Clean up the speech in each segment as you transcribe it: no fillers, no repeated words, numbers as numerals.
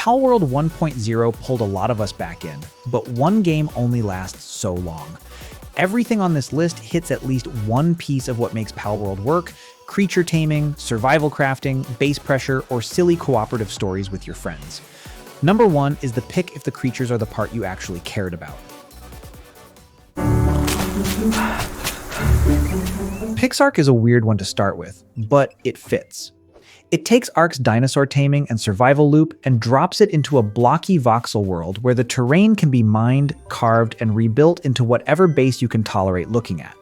Palworld 1.0 pulled a lot of us back in, but one game only lasts so long. Everything on this list hits at least one piece of what makes Palworld work: creature taming, survival crafting, base pressure, or silly cooperative stories with your friends. Number 1 is the pick if the creatures are the part you actually cared about. Pixark is a weird one to start with, but it fits. It takes Ark's dinosaur taming and survival loop and drops it into a blocky voxel world where the terrain can be mined, carved, and rebuilt into whatever base you can tolerate looking at.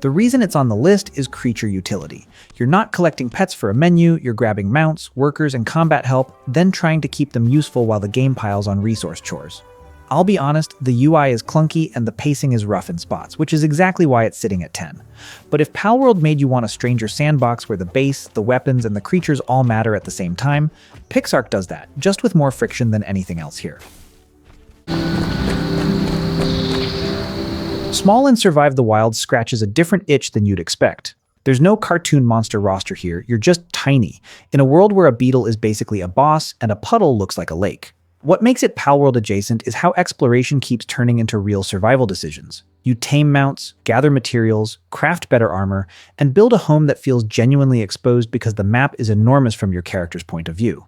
The reason it's on the list is creature utility. You're not collecting pets for a menu, you're grabbing mounts, workers, and combat help, then trying to keep them useful while the game piles on resource chores. I'll be honest, the UI is clunky and the pacing is rough in spots, which is exactly why it's sitting at 10. But if Palworld made you want a stranger sandbox where the base, the weapons, and the creatures all matter at the same time, Pixark does that, just with more friction than anything else here. Small and Survive the Wild scratches a different itch than you'd expect. There's no cartoon monster roster here, you're just tiny, in a world where a beetle is basically a boss and a puddle looks like a lake. What makes it Palworld adjacent is how exploration keeps turning into real survival decisions. You tame mounts, gather materials, craft better armor, and build a home that feels genuinely exposed because the map is enormous from your character's point of view.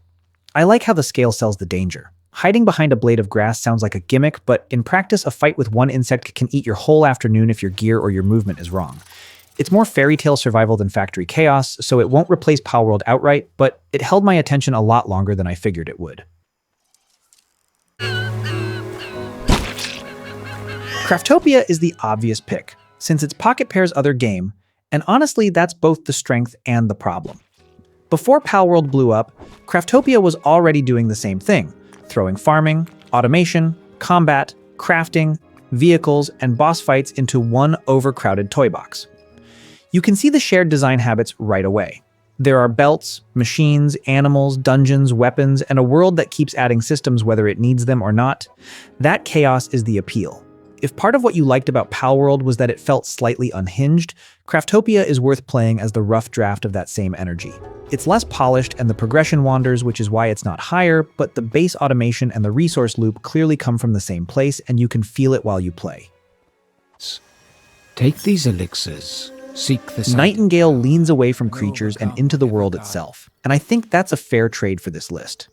I like how the scale sells the danger. Hiding behind a blade of grass sounds like a gimmick, but in practice, a fight with one insect can eat your whole afternoon if your gear or your movement is wrong. It's more fairy tale survival than factory chaos, so it won't replace Palworld outright, but it held my attention a lot longer than I figured it would. Craftopia is the obvious pick, since it's Pocket Pair's other game, and honestly, that's both the strength and the problem. Before Palworld blew up, Craftopia was already doing the same thing, throwing farming, automation, combat, crafting, vehicles, and boss fights into one overcrowded toy box. You can see the shared design habits right away. There are belts, machines, animals, dungeons, weapons, and a world that keeps adding systems whether it needs them or not. That chaos is the appeal. If part of what you liked about Palworld was that it felt slightly unhinged, Craftopia is worth playing as the rough draft of that same energy. It's less polished and the progression wanders, which is why it's not higher, but the base automation and the resource loop clearly come from the same place and you can feel it while you play. Take these elixirs. Seek the Nightingale leans away from creatures and into the world itself, and I think that's a fair trade for this list.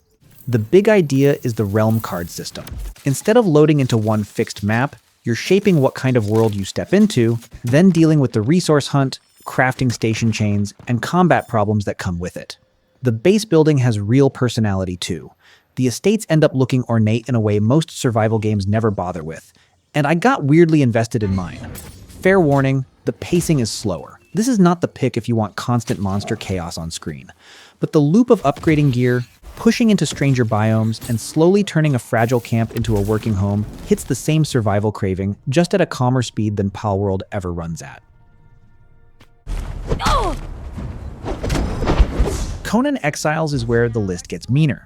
The big idea is the realm card system. Instead of loading into one fixed map, you're shaping what kind of world you step into, then dealing with the resource hunt, crafting station chains, and combat problems that come with it. The base building has real personality too. The estates end up looking ornate in a way most survival games never bother with, and I got weirdly invested in mine. Fair warning, the pacing is slower. This is not the pick if you want constant monster chaos on screen. But the loop of upgrading gear, pushing into stranger biomes, and slowly turning a fragile camp into a working home hits the same survival craving, just at a calmer speed than Palworld ever runs at. Oh! Conan Exiles is where the list gets meaner.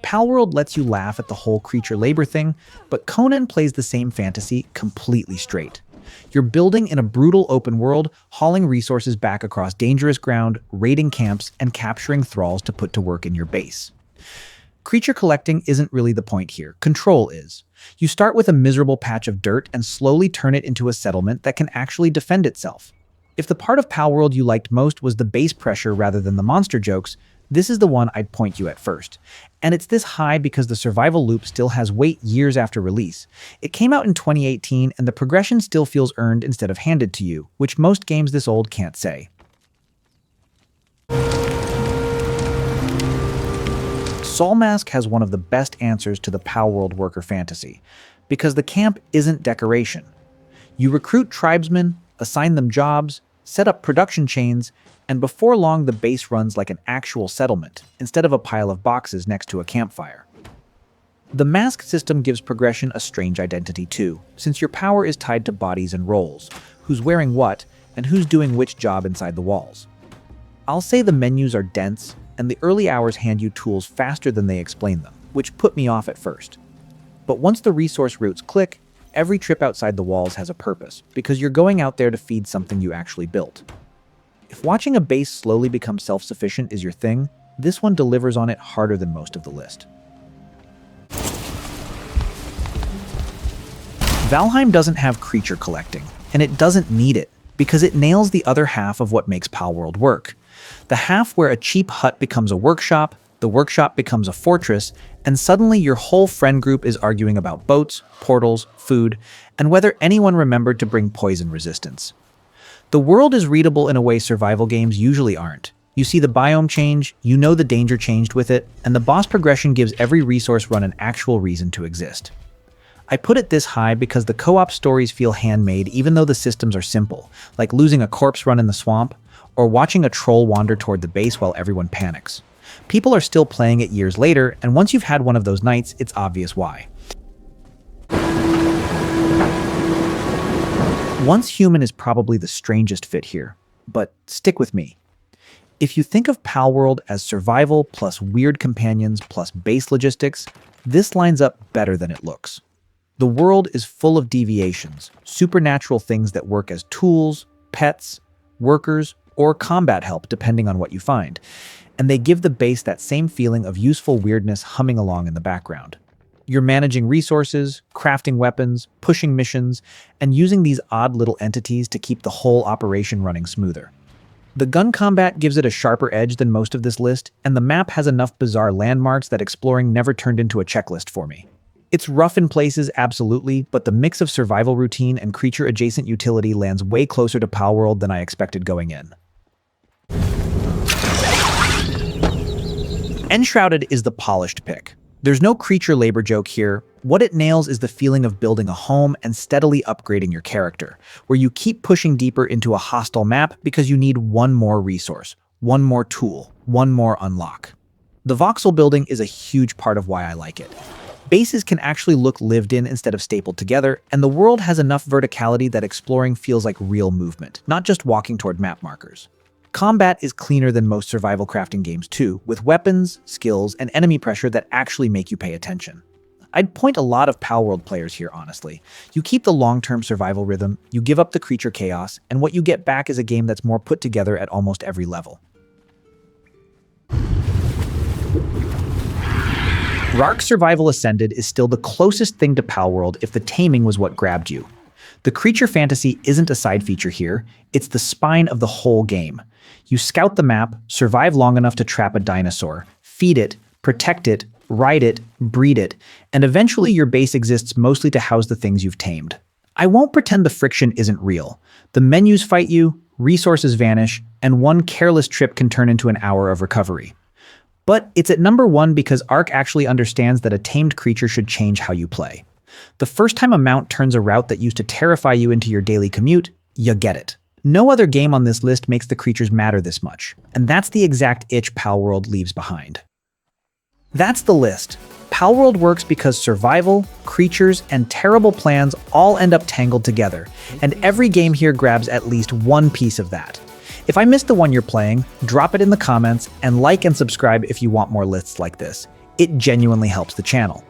Palworld lets you laugh at the whole creature labor thing, but Conan plays the same fantasy completely straight. You're building in a brutal open world, hauling resources back across dangerous ground, raiding camps, and capturing thralls to put to work in your base. Creature collecting isn't really the point here, control is. You start with a miserable patch of dirt and slowly turn it into a settlement that can actually defend itself. If the part of Palworld you liked most was the base pressure rather than the monster jokes, this is the one I'd point you at first. And it's this high because the survival loop still has weight years after release. It came out in 2018 and the progression still feels earned instead of handed to you, which most games this old can't say. Soulmask has one of the best answers to the Palworld worker fantasy, because the camp isn't decoration. You recruit tribesmen, assign them jobs, set up production chains, and before long the base runs like an actual settlement, instead of a pile of boxes next to a campfire. The mask system gives progression a strange identity too, since your power is tied to bodies and roles, who's wearing what, and who's doing which job inside the walls. I'll say the menus are dense, and the early hours hand you tools faster than they explain them, which put me off at first. But once the resource routes click, every trip outside the walls has a purpose, because you're going out there to feed something you actually built. If watching a base slowly become self-sufficient is your thing, this one delivers on it harder than most of the list. Valheim doesn't have creature collecting, and it doesn't need it, because it nails the other half of what makes Palworld work. The half where a cheap hut becomes a workshop, the workshop becomes a fortress, and suddenly your whole friend group is arguing about boats, portals, food, and whether anyone remembered to bring poison resistance. The world is readable in a way survival games usually aren't. You see the biome change, you know the danger changed with it, and the boss progression gives every resource run an actual reason to exist. I put it this high because the co-op stories feel handmade even though the systems are simple, like losing a corpse run in the swamp, or watching a troll wander toward the base while everyone panics. People are still playing it years later, and once you've had one of those nights, it's obvious why. Once Human is probably the strangest fit here, but stick with me. If you think of Palworld as survival plus weird companions plus base logistics, this lines up better than it looks. The world is full of deviations, supernatural things that work as tools, pets, workers, or combat help depending on what you find, and they give the base that same feeling of useful weirdness humming along in the background. You're managing resources, crafting weapons, pushing missions, and using these odd little entities to keep the whole operation running smoother. The gun combat gives it a sharper edge than most of this list, and the map has enough bizarre landmarks that exploring never turned into a checklist for me. It's rough in places, absolutely, but the mix of survival routine and creature-adjacent utility lands way closer to Palworld than I expected going in. Enshrouded is the polished pick. There's no creature labor joke here. What it nails is the feeling of building a home and steadily upgrading your character, where you keep pushing deeper into a hostile map because you need one more resource, one more tool, one more unlock. The voxel building is a huge part of why I like it. Bases can actually look lived in instead of stapled together, and the world has enough verticality that exploring feels like real movement, not just walking toward map markers. Combat is cleaner than most survival crafting games too, with weapons, skills, and enemy pressure that actually make you pay attention. I'd point a lot of Palworld players here, honestly. You keep the long-term survival rhythm, you give up the creature chaos, and what you get back is a game that's more put together at almost every level. Rark Survival Ascended is still the closest thing to Palworld if the taming was what grabbed you. The creature fantasy isn't a side feature here, it's the spine of the whole game. You scout the map, survive long enough to trap a dinosaur, feed it, protect it, ride it, breed it, and eventually your base exists mostly to house the things you've tamed. I won't pretend the friction isn't real. The menus fight you, resources vanish, and one careless trip can turn into an hour of recovery. But it's at number 1 because Ark actually understands that a tamed creature should change how you play. The first time a mount turns a route that used to terrify you into your daily commute, you get it. No other game on this list makes the creatures matter this much, and that's the exact itch Palworld leaves behind. That's the list. Palworld works because survival, creatures, and terrible plans all end up tangled together, and every game here grabs at least one piece of that. If I missed the one you're playing, drop it in the comments, and like and subscribe if you want more lists like this. It genuinely helps the channel.